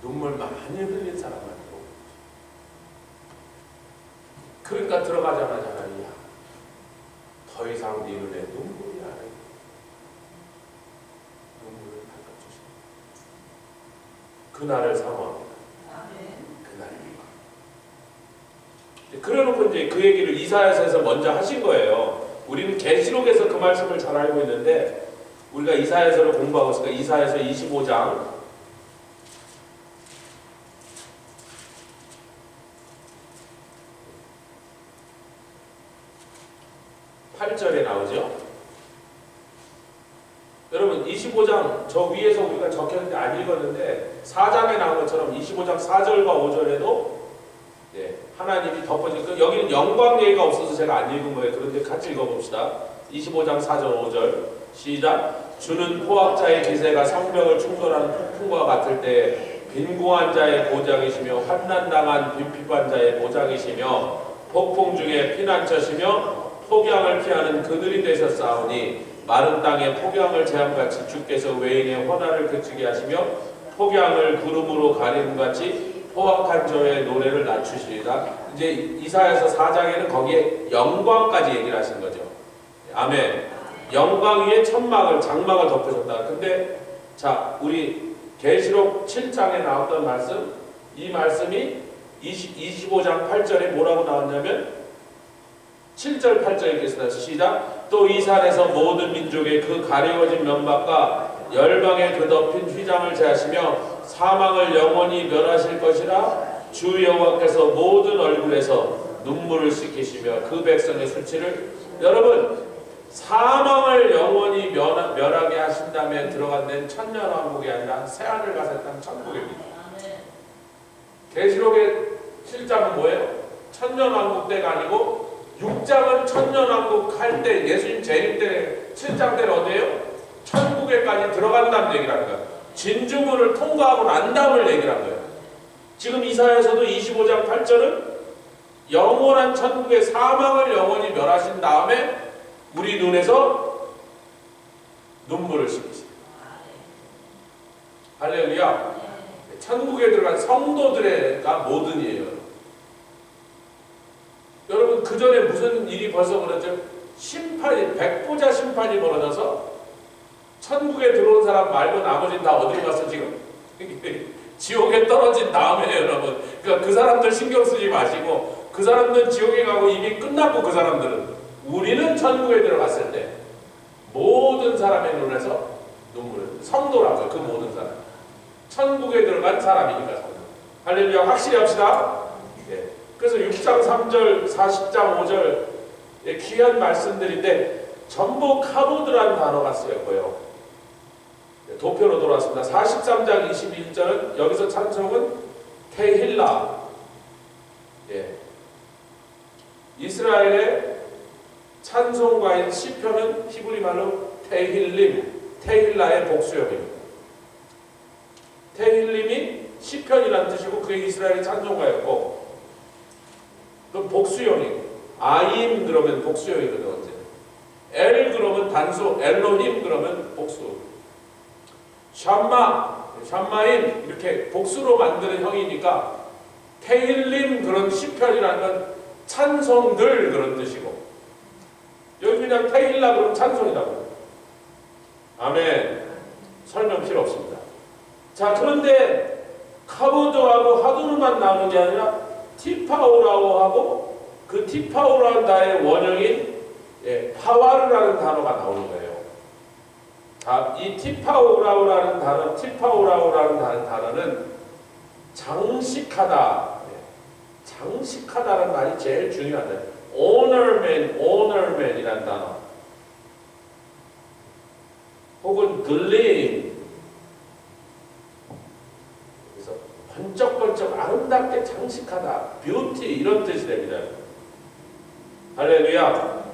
눈물 많이 흘린 사람만 들어오고, 그러니까 들어가자마자 야, 더 이상 네 눈에 눈물이 안 해. 눈물을 닦아주시고 그날을 사모합니다. 그날입니다. 그래놓고 이제 그 얘기를 이사야서에서 먼저 하신 거예요. 우리는 계시록에서 그 말씀을 잘 알고 있는데 우리가 이사야서를 공부하고 있으니까 이사야서 25장 8절에 나오죠. 여러분 25장 저 위에서 우리가 적혔는데 안 읽었는데 4장에 나온 것처럼 25장 4절과 5절에도 하나님이 덮어지니까 여기는 영광 얘기가 없어서 제가 안 읽은 거예요. 그런데 같이 읽어봅시다. 25장 4절 5절 시작. 주는 포악자의 기세가 성벽을 충돌하는 폭풍과 같을 때 빈궁한 자의 보장이시며 환난당한 빈핍한 자의 보장이시며 폭풍 중에 피난처시며 폭양을 피하는 그늘이 되셨사오니 마른 땅에 폭양을 재함같이 주께서 외인의 헌화를 그치게 하시며 폭양을 구름으로 가림같이 포악한 저의 노래를 낮추시리라. 이제 이사야서 4장에는 거기에 영광까지 얘기를 하신 거죠. 아멘. 영광 위에 천막을 장막을 덮으셨다. 근데 자 우리 계시록 7장에 나왔던 말씀, 이 말씀이 25장 8절에 뭐라고 나왔냐면 7절 8절 읽겠습니다. 시작. 또 이 산에서 모든 민족의 그 가리워진 면박과 열방에 그 덮인 휘장을 제하시며 사망을 영원히 멸하실 것이라. 주 여호와께서 모든 얼굴에서 눈물을 씻기시며 그 백성의 수치를. 여러분 사망을 영원히 멸하게 하신 다음에 들어간 데는 천년왕국이 아니라 새하늘 가서 땅 천국입니다. 계시록의 7장은 뭐예요? 천년왕국 때가 아니고 6장은 천년왕국 할 때 예수님 재림 때 7장 때는 어디예요? 천국에까지 들어간다는 얘기를 하는 거예요. 진주문을 통과하고 난 다음을 얘기를 한 거예요. 지금 이사야서도 25장 8절은 영원한 천국의 사망을 영원히 멸하신 다음에 우리 눈에서 눈물을 씻기십니다. 할렐루야. 천국에 들어간 성도들의가 모든이에요. 여러분 그 전에 무슨 일이 벌써 벌어졌죠? 심판이, 백보자 심판이 벌어져서 천국에 들어온 사람 말고 나머지는 다 어디로 갔어 지금? 지옥에 떨어진 다음에 여러분. 그러니까 그 사람들 신경 쓰지 마시고 그 사람들은 지옥에 가고 이미 끝났고 그 사람들은. 우리는 천국에 들어갔을 때 모든 사람의 눈에서 눈물을, 성도라고요. 그 모든 사람 천국에 들어간 사람이니까 성도. 할렐루야. 확실히 합시다. 예. 그래서 6장 3절 40장 5절 귀한 말씀들인데 전부 카보드라는 단어가 쓰였고요. 도표로 돌아왔습니다. 43장 21절은 여기서 찬송은 테힐라. 이스라엘의 찬송가인 시편은 히브리 말로 테힐림, 테힐라의 복수형입니다. 테힐림이 시편이라는 뜻이고 그게 이스라엘의 찬송가였고, 그럼 복수형이고, 아임 그러면 복수형이거든요. 언제? 엘 그러면 단수, 엘로힘 그러면 복수, 샴마, 샴마임 이렇게 복수로 만드는 형이니까 테힐림 그런 시편이라는 건 찬송들 그런 뜻이고, 여기 그냥 테일라 그러면 찬송이라고. 아멘. 설명 필요 없습니다. 자, 그런데 카보드하고 하도르만 나오는 게 아니라 티파오라고 하고, 그 티파오라는 단어의 원형인 파와르라는 단어가 나오는 거예요. 자, 이 티파오라는 단어는 장식하다. 장식하다라는 말이 제일 중요하다. ornament이라는 단어. 혹은 gleam. 그래서 번쩍번쩍 아름답게 장식하다. beauty 이런 뜻이 됩니다. 할렐루야.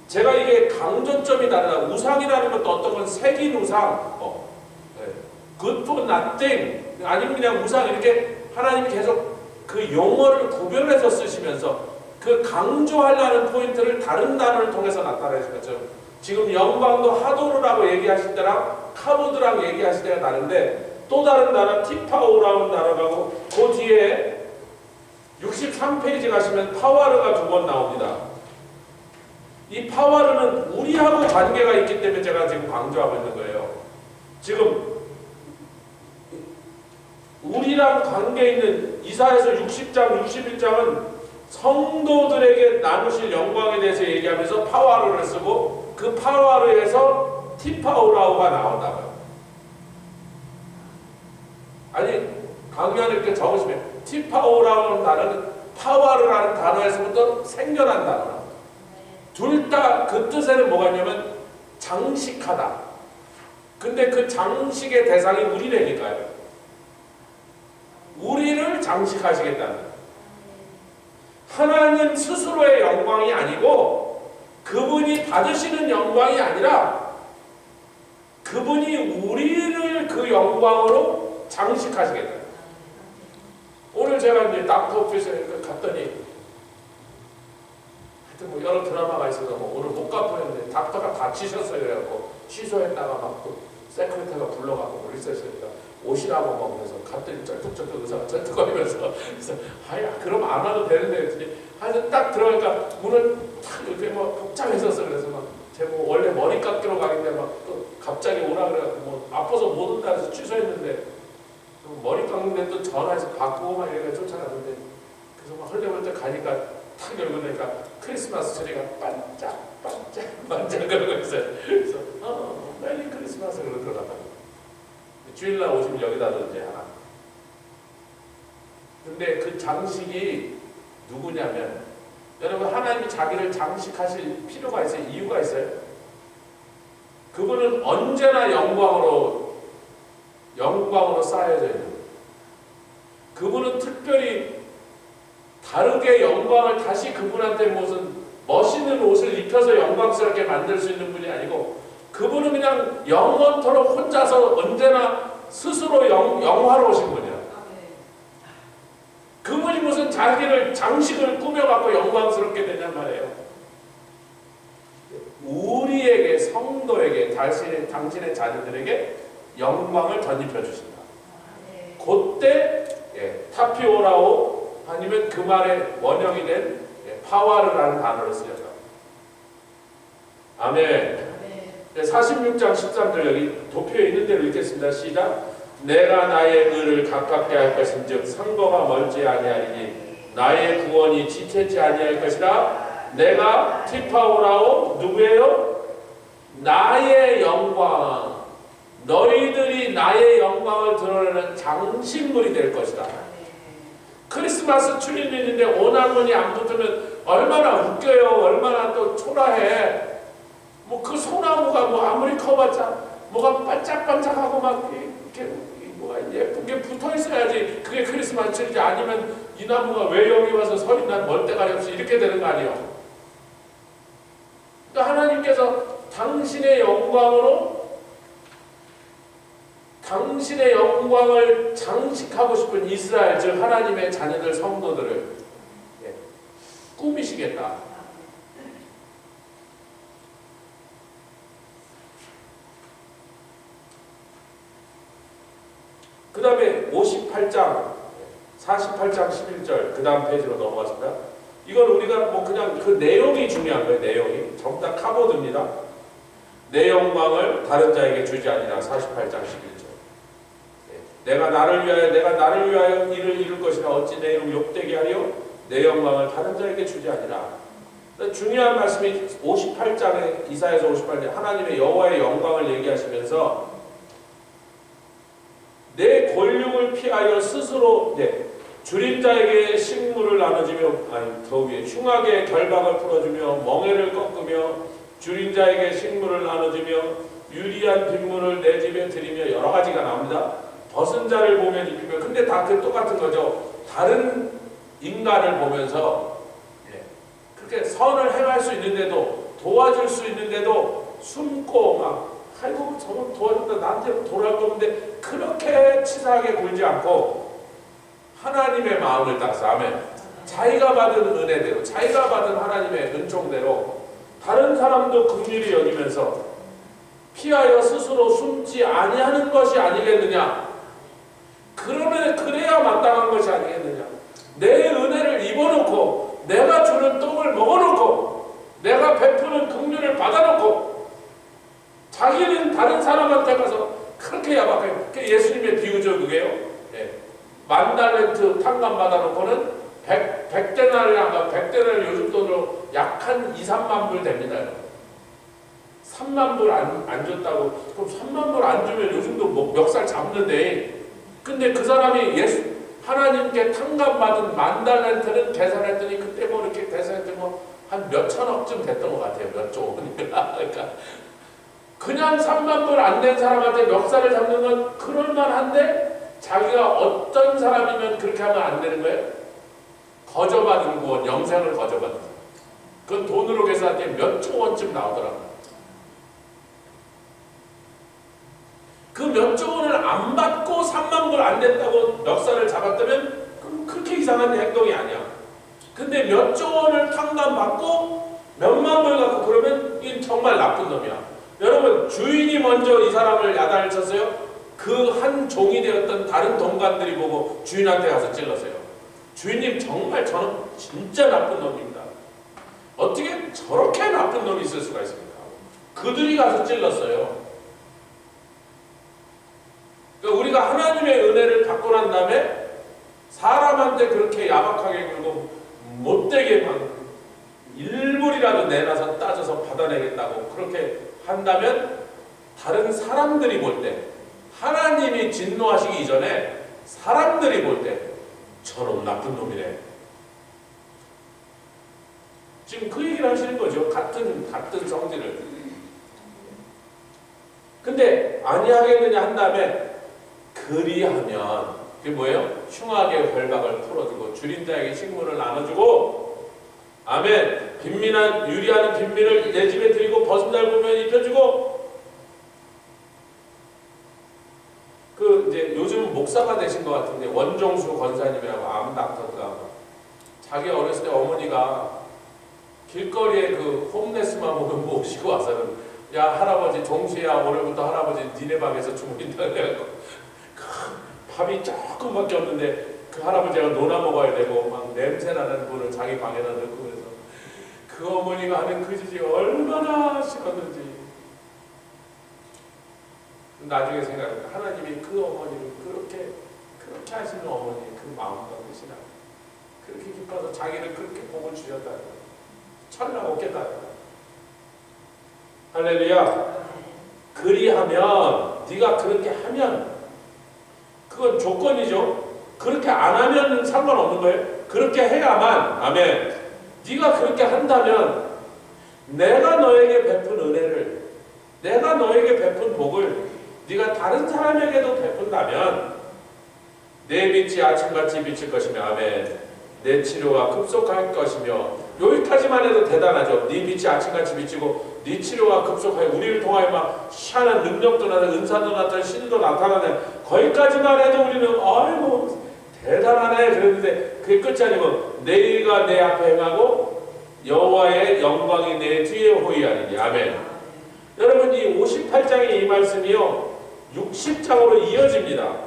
제가 이게 강조점이 다르다. 우상이라는 것도 어떤 건 색인 우상, good for nothing, 아니면 그냥 우상, 이렇게 하나님이 계속 그 용어를 구별해서 쓰시면서 그 강조하려는 포인트를 다른 단어를 통해서 나타내신 거죠. 지금 영광도 하도르라고 얘기하실 때랑 카보드라고 얘기하실 때가 다른데, 또 다른 단어 티파오라는 단어가고, 그 뒤에 63페이지 가시면 파와르가 2번 나옵니다. 이 파와르는 우리하고 관계가 있기 때문에 제가 지금 강조하고 있는 거예요. 지금 우리랑 관계 있는 이사야서 60장, 61장은 성도들에게 나누실 영광에 대해서 얘기하면서 파와르를 쓰고, 그 파와르에서 티파오라오가 나온다고요. 아니, 강연을 이렇게 적으시면 티파오라오라는 단어는 파와르라는 단어에서부터 생겨난 단어라. 둘 다 그 뜻에는 뭐가 있냐면 장식하다. 근데 그 장식의 대상이 우리라니까요. 우리를 장식하시겠다는 거예요. 하나님 스스로의 영광이 아니고, 그분이 받으시는 영광이 아니라 그분이 우리를 그 영광으로 장식하시겠다. 오늘 제가 이제 닥터 오피스에 갔더니, 하여튼 뭐 여러 드라마가 있어서 뭐 오늘 못 가 보였는데 닥터가 다치셨어요. 그래갖고 취소했다가 막 또 세크리터가 불러가고 리서치니까 오시라고 막 그래서 갔더니 쩔뚝쩔뚝 의사가 쩔뚝거리면서, 그래서 아야 그럼 안 와도 되는데 했더니, 하여튼 딱 들어가니까 문을 탁 이렇게 막 복잡했었어. 그래서 막 제가 뭐 원래 머리 깎기로 가는데 막 또 갑자기 오라 그래갖고 뭐 아파서 못 온다 해서 취소했는데, 머리 깎는데 또 전화해서 바꾸고 막 이렇게 쫓아갔는데, 그래서 막 헐레벌떡 가니까 탁 열고 나니까 크리스마스 트리가 반짝 그러고 있어요. 그래서 메리 크리스마스 그러고 들어갔다. 주일날 오시면 여기다 던지 하나. 근데 그 장식이 누구냐면, 여러분, 하나님이 자기를 장식하실 필요가 있어요. 이유가 있어요. 그분은 언제나 영광으로 쌓여져 있는 거예요. 그분은 특별히 다르게 영광을 다시 그분한테 무슨 멋있는 옷을 입혀서 영광스럽게 만들 수 있는 분이 아니고, 그분은 그냥 영원토록 혼자서 언제나 스스로 영화로우신 분이야. 그분이 무슨 자기를 장식을 꾸며갖고 영광스럽게 되냔 말이에요. 우리에게, 성도에게, 당신의 자녀들에게 영광을 덧입혀 주신다. 그때 타피오라오 아니면 그 말의 원형이 된 파와르라는 단어를 쓰였다. 아멘. 46장 13절 여기 도표에 있는 대로 읽겠습니다. 시작. 내가 나의 의를 가깝게 할 것인즉 상거가 멀지 아니하리니 나의 구원이 지체치 아니할 것이라. 내가 티파오라오 누구예요? 나의 영광. 너희들이 나의 영광을 드러내는 장식물이 될 것이다. 크리스마스 트리인데 오나문이 안 붙으면 얼마나 웃겨요. 얼마나 또 초라해. 뭐 그 소나무가 뭐 아무리 커봤자 뭐가 반짝반짝하고 막 이렇게 뭐가 예쁘게 붙어 있어야지 그게 크리스마스 트리지. 아니면 이 나무가 왜 여기 와서 서 있나 멀때가리 없이 이렇게 되는 거 아니에요. 그러니까 하나님께서 당신의 영광을 장식하고 싶은 이스라엘, 즉 하나님의 자녀들 성도들을 꾸미시겠다. 그 다음에 58장 48장 11절 그 다음 페이지로 넘어갔습니다. 이건 우리가 뭐 그냥 그 내용이 중요한 거예요. 내용이 전부 다 카보드입니다. 내 영광을 다른 자에게 주지 아니라 48장 11절. 내가 나를 위하여 이를 이룰 것이라 어찌 내 이름 욕되게 하리요 내 영광을 다른 자에게 주지 아니라. 중요한 말씀이 58장에 이사야서 58장 하나님의 여호와의 영광을 얘기하시면서 내 권력을 피하여 스스로 줄인 자에게 식물을 나눠주며 더 위에 흉악의 결박을 풀어주며 멍에를 꺾으며 줄인 자에게 식물을 나눠주며 유리한 빗물을 내 집에 들이며 여러 가지가 나옵니다. 벗은 자를 보며 입히며 근데 다 그 똑같은 거죠. 다른 인간을 보면서 그렇게 선을 행할 수 있는데도 도와줄 수 있는데도 숨고 막 아이고 저건 도와준다 나한테 돌아올 건데 그렇게 치사하게 굴지 않고 하나님의 마음을 따라서 아멘. 자기가 받은 은혜대로 자기가 받은 하나님의 은총대로 다른 사람도 긍휼히 여기면서 피하여 스스로 숨지 아니하는 것이 아니겠느냐. 그래야 마땅한 것이 아니겠느냐. 내 은혜를 입어놓고 내가 주는 떡을 먹어놓고 내가 베푸는 긍휼을 받아놓고 자기는 다른 사람한테 가서 그렇게 야박해요. 예수님의 비유죠 그게요. 만달렌트 탕감 받아놓고는 100데나리를 요즘 돈으로 약 한 2, 3만 불 됩니다. 3만 불 안 줬다고 그럼 3만 불 안 주면 요즘도 뭐 멱살 잡는데 근데 그 사람이 하나님께 탕감 받은 만달렌트는 계산했더니 그때 뭐 이렇게 계산했더니 한 몇천억쯤 됐던 것 같아요. 몇 조 원. 그러니까 그냥 3만 불 안 된 사람한테 멱살을 잡는 건 그럴만한데 자기가 어떤 사람이면 그렇게 하면 안 되는 거예요? 거저받은 구원, 영생을 거저받은 사람. 그건 돈으로 계산할 때 몇 조 원쯤 나오더라고요. 그 몇 조 원을 안 받고 3만 불 안 됐다고 멱살을 잡았다면 그럼 그렇게 이상한 행동이 아니야. 근데 몇 조 원을 탕감받고 몇만 불 갖고 그러면 이건 정말 나쁜 놈이야. 여러분 주인이 먼저 이 사람을 야단을 쳤어요. 그 한 종이 되었던 다른 동관들이 보고 주인한테 가서 찔렀어요. 주인님 정말 저는 진짜 나쁜 놈입니다. 어떻게 저렇게 나쁜 놈이 있을 수가 있습니까? 그들이 가서 찔렀어요. 그러니까 우리가 하나님의 은혜를 받고 난 다음에 사람한테 그렇게 야박하게 굴고 못되게 막 일불이라도 내놔서 따져서 받아내겠다고 그렇게 한다면 다른 사람들이 볼 때 하나님이 진노하시기 이전에 사람들이 볼 때 저놈 나쁜 놈이네. 지금 그 얘기를 하시는 거죠. 같은 성질을. 근데 아니하겠느냐 한 다음에 그리하면 그게 뭐예요? 흉악의 결박을 풀어주고 줄인 자에게 식물을 나눠주고 아멘. 빈민한 유리하는 빈민을 내 집에 드리고 벗은 자를 보면 입혀주고 이제 요즘 목사가 되신 것 같은데 원종수 권사님이라고 암닥터가 자기 어렸을 때 어머니가 길거리에 그 홈레스만 보면 모시고 와서는 야 할아버지 종수야 오늘부터 할아버지 니네 방에서 주무신다 해갖고 밥이 조금밖에 없는데 그 할아버지가 놀아 먹어야 되고 막 냄새나는 분을 자기 방에다 넣고 그래서 그 어머니가 하는 그 짓이 얼마나 싫었는지 나중에 생각해보면 하나님이 그 어머니를 그렇게 하시는 어머니 그 마음과 뜻이라 그렇게 기뻐서 자기를 그렇게 복을 주셨다. 천나 먹겠다. 할렐루야. 그리하면 네가 그렇게 하면 그건 조건이죠. 그렇게 안 하면 상관없는 거예요. 그렇게 해야만 아멘. 네가 그렇게 한다면 내가 너에게 베푼 은혜를 내가 너에게 베푼 복을 네가 다른 사람에게도 베푼다면 내 빛이 아침같이 비칠 것이며 아멘. 내 치료가 급속할 것이며 여기까지만 해도 대단하죠. 네 빛이 아침같이 비치고 네 치료가 급속하여 우리를 통하여 막 희한한 능력도 나타나고 은사도 나타나고 신도 나타나네. 거기까지만 해도 우리는 아이고 대단하네 그랬는데 그게 끝이 아니고 내가 내 앞에 행하고 여호와의 영광이 내 뒤에 호위하리니 아멘. 여러분 이 58장의 이 말씀이요 60장으로 이어집니다.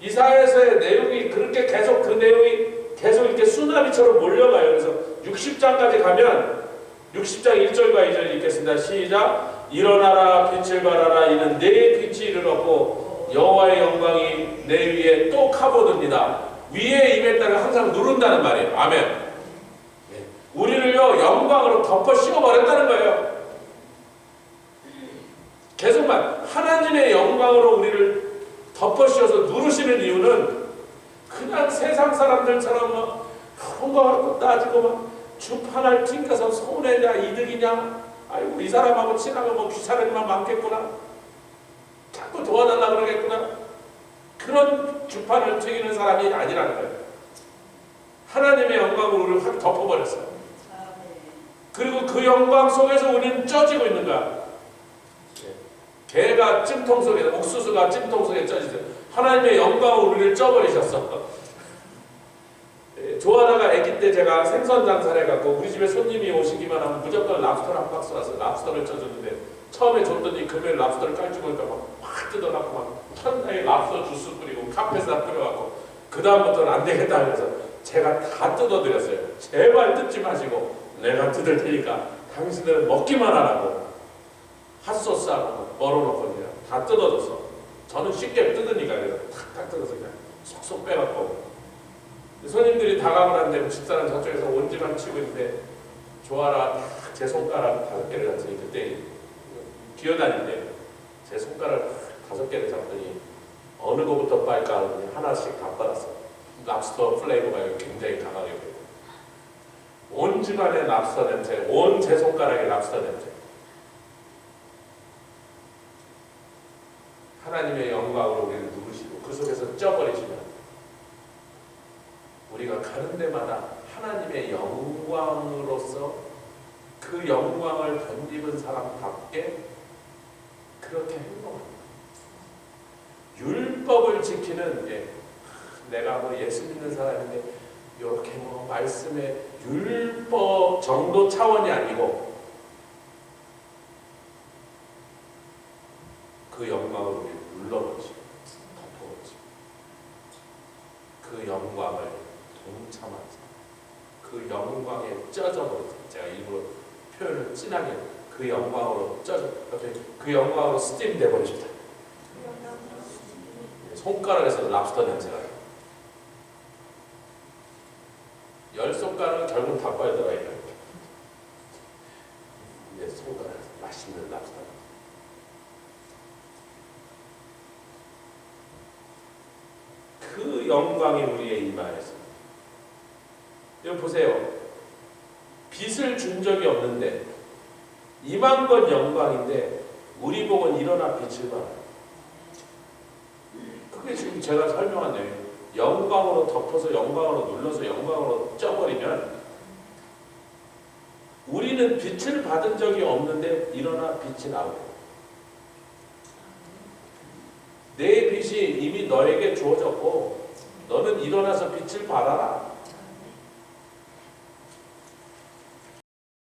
이사야서의 내용이 그렇게 계속 그 내용이 계속 이렇게 쓰나미처럼 몰려가요. 그래서 60장까지 가면 60장 1절과 2절 읽겠습니다. 시작. 일어나라 빛을 발하라 이는 내 빛이 이르렀고 여호와의 영광이 내 위에 또 카보듭니다. 위에 임했다는 항상 누른다는 말이에요. 아멘. 우리를요 영광으로 덮어 씌워버렸다는 거예요. 계속만 하나님의 영광으로 우리를 덮어 씌워서 누르시는 이유는 그냥 세상 사람들처럼 막 그런 거 갖고 따지고 막 주판을 튕겨서 손해냐 이득이냐, 아이고 이 사람하고 친하면 뭐 귀찮은 일만 많겠구나, 자꾸 도와달라 그러겠구나, 그런 주판을 튀기는 사람이 아니라는 거예요. 하나님의 영광으로 우리를 확 덮어버렸어요. 그리고 그 영광 속에서 우리는 쪄지고 있는 거야. 개가 찜통 속에, 옥수수가 찜통 속에 쪄지죠. 하나님의 영광으로 우리를 쪄버리셨어. 조하나가 아기 때 제가 생선 장사를 해갖고 우리 집에 손님이 오시기만 하면 무조건 랍스터 한 박스 와서 랍스터를 쪄줬는데, 처음에 줬더니 금요일 랍스터를 깔지 보니까 막 뜯어갖고 막 천장에 랍스터 주스 뿌리고 카펫에다 뿌려갖고 그 다음부터는 안 되겠다 그래서 제가 다 뜯어드렸어요. 제발 뜯지 마시고 내가 뜯을 테니까 당신들은 먹기만 하라고 핫소스하고 썰어놓고 그냥 다 뜯어줬어. 저는 쉽게 뜯으니까 그래서 탁탁 뜯어서 그냥 속속 빼갖고, 손님들이 다가오고 났는데 집사람 저쪽에서 온 집안 치고 있는데 조아라 제 손가락 5개를 잡더니, 그때 기어다니는데 제 손가락 5개를 잡더니 어느 거부터 빨까 하더니 하나씩 다 빨았어. 랍스터 플레이버가 굉장히 강하게 되고 온 집안의 랍스터 냄새, 온 제 손가락의 랍스터 냄새. 하나님의 영광으로 우리를 누르시고 그 속에서 쪄버리시면 우리가 가는 데마다 하나님의 영광으로서 그 영광을 덧입은 사람답게 그렇게 행동합니다. 율법을 지키는 내가 뭐 예수 믿는 사람인데 이렇게 뭐 말씀의 율법 정도 차원이 아니고 그 영광을 우리 눌러버리시고 덮어버리시고 그 영광을 동참하지, 그 영광에 쪄져버리죠. 제가 일부러 표현을 진하게 그 영광으로 그 영광으로 스팀 돼버리십니다. 손가락에서 랍스터 냄새가 나요. 10손가락은 결국 다 빠져들어야 돼요. 손가락에서 맛있는 랍스터. 그 영광이 우리의 임하였습니다. 여러분 보세요. 빛을 준 적이 없는데 임한 건 영광인데 우리 복은 일어나 빛을 발하라. 그게 지금 제가 설명한 내용이에요. 영광으로 덮어서 영광으로 눌러서 영광으로 쪄버리면 우리는 빛을 받은 적이 없는데 일어나 빛이 나오고, 내 빛이 이미 너에게 주어졌고 너는 일어나서 빛을 발하라.